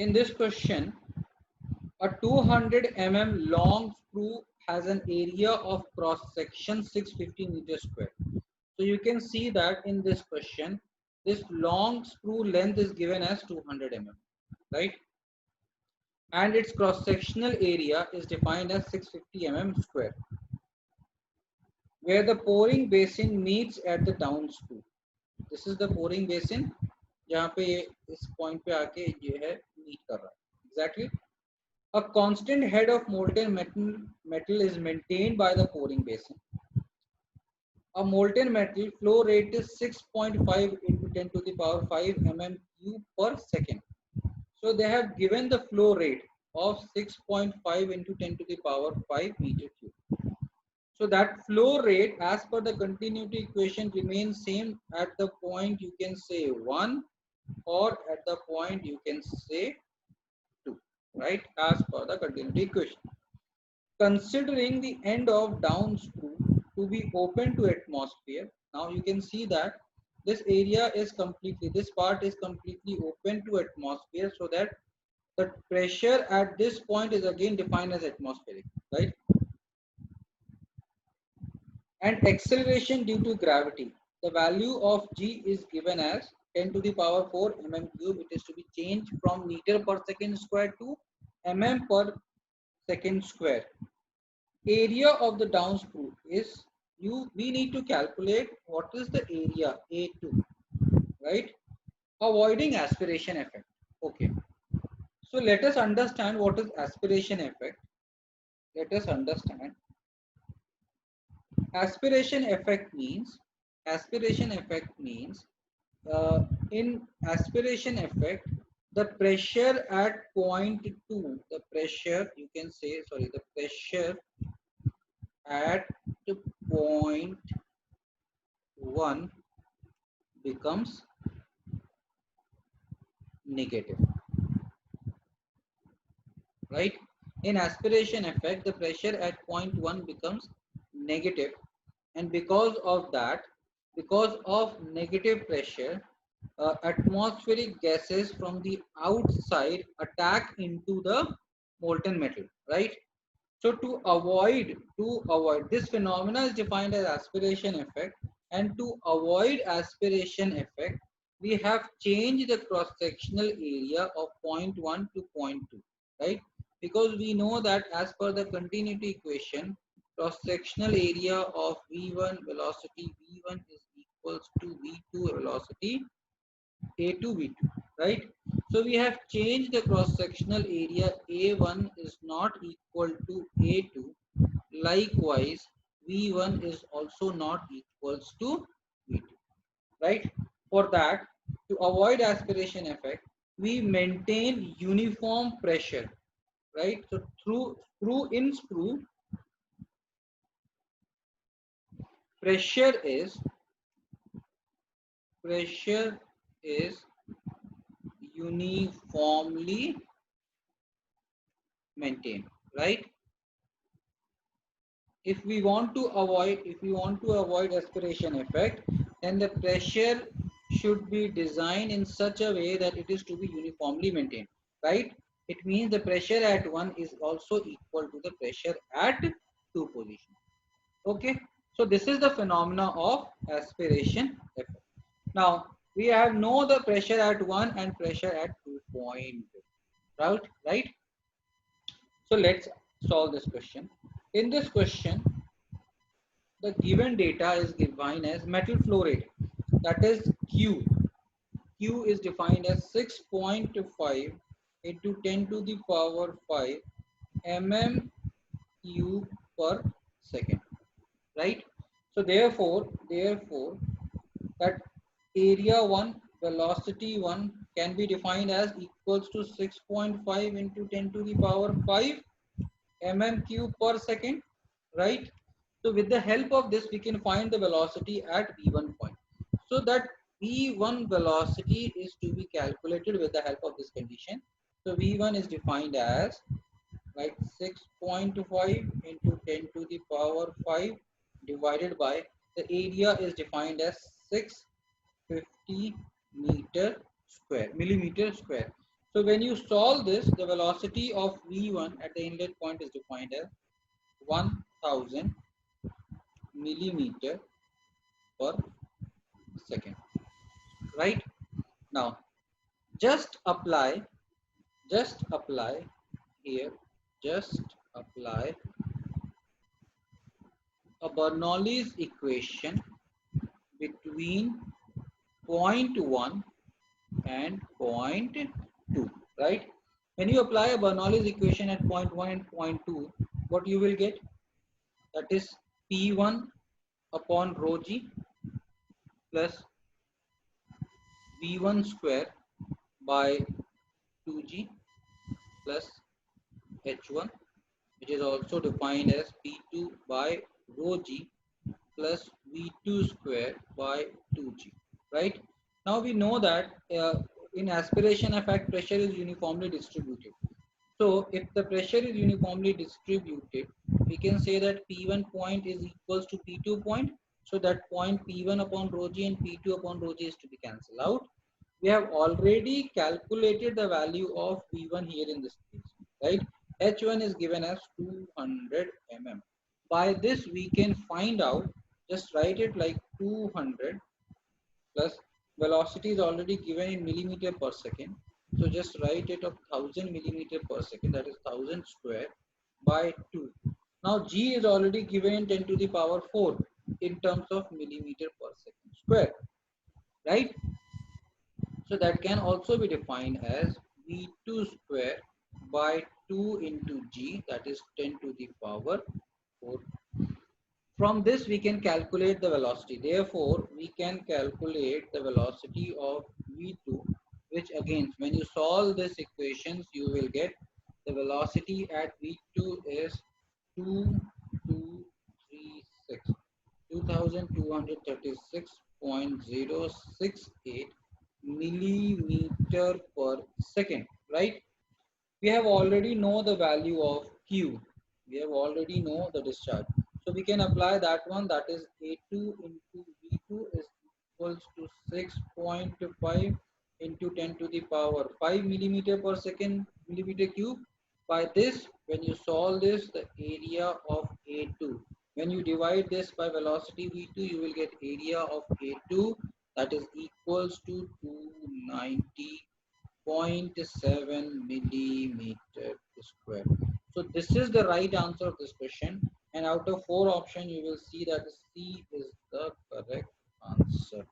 In this question, a 200 long sprue has an area of cross section 650 meters square. So you can see that in this question, this long sprue length is given as 200 right? And its cross sectional area is defined as 650 square, where the pouring basin meets at the down sprue. This is the pouring basin जहाँ पे इस point पे आके ये है meet कर रहा है. Exactly. A constant head of molten metal is maintained by the pouring basin. A molten metal flow rate is 6.5 into 10 to the power 5 cube per second. So they have given the flow rate of 6.5 into 10 to the power 5 meter cube. So that flow rate as per the continuity equation remains same at the point you can say 1 or at the point you can say 2, right, as per the continuity equation. Considering the end of down sprue to be open to atmosphere, now you can see that this area is completely, this part is completely open to atmosphere, so that the pressure at this point is again defined as atmospheric, right? And acceleration due to gravity, the value of g is given as 10 to the power 4 cube. It is to be changed from meter per second square to per second square. Area of the down sprue is, we need to calculate what is the area A2, right? Avoiding aspiration effect. Okay, so let us understand what is aspiration effect. Let us understand. Aspiration effect means in aspiration effect, the pressure at point 2, the pressure you can say, sorry, the pressure at point 1 becomes negative, right? In aspiration effect, the pressure at point 1 becomes negative, and because of that, because of negative pressure, atmospheric gases from the outside attack into the molten metal, right? So to avoid this phenomena is defined as aspiration effect, and to avoid aspiration effect, we have changed the cross-sectional area of point 1 to point 2, right? Because we know that as per the continuity equation, cross-sectional area of V1 velocity V1 is equals to V2 velocity A2 V2, right? So we have changed the cross-sectional area. A1 is not equal to A2. Likewise, V1 is also not equals to V2, right? For that, to avoid aspiration effect, we maintain uniform pressure, right? So through pressure is pressure is uniformly maintained, right? If we want to avoid aspiration effect, then the pressure should be designed in such a way that it is to be uniformly maintained, right? It means the pressure at 1 is also equal to the pressure at 2 position. Okay, so this is the phenomena of aspiration effect. Now we have know the pressure at 1 and pressure at 2 point, right? So let's solve this question. In this question, the given data is defined as metal flow rate, that is Q. Q is defined as 6.5 into 10 to the power 5 cube per second, right? So therefore that area 1, velocity 1 can be defined as equals to 6.5 into 10 to the power 5 cube per second, right? So with the help of this, we can find the velocity at V1 point. So that V1 velocity is to be calculated with the help of this condition. So V1 is defined as like 6.5 into 10 to the power 5 divided by the area is defined as 650 millimeter square. So when you solve this, the velocity of V1 at the inlet point is defined as 1000 millimeter per second. Right? Now, just apply, just apply here, just apply a Bernoulli's equation between point 1 and point 2, right? When you apply a Bernoulli's equation at point 1 and point 2, what you will get? That is P1 upon rho g plus V1 square by 2g plus H1, which is also defined as P2 by rho g plus V2 square by 2g, right? Now we know that in aspiration effect, pressure is uniformly distributed. So if the pressure is uniformly distributed, we can say that P1 point is equals to P2 point. So that point P1 upon rho g and P2 upon rho g is to be cancelled out. We have already calculated the value of P1 here in this case, right? H1 is given as 200 mm. By this we can find out, just write it like 200 plus velocity is already given in millimeter per second. So just write it of 1000 millimeter per second, that is 1000 square by 2. Now G is already given in 10 to the power 4 in terms of millimeter per second square, right? So that can also be defined as V2 square by 2 into G, that is 10 to the power 4. From this we can calculate the velocity. Therefore, we can calculate the velocity of V2, which again, when you solve this equations, you will get the velocity at V2 is 2236, 2236.068 millimeter per second, right? We have already know the value of Q. We have already know the discharge. So we can apply that one, that is A2 into V2 is equals to 6.5 into 10 to the power 5 millimeter per second millimeter cube. By this, when you solve this, the area of A2, when you divide this by velocity V2, you will get area of A2, that is equals to 290 0.7 millimeter square. So this is the right answer of this question, and out of 4 options you will see that C is the correct answer.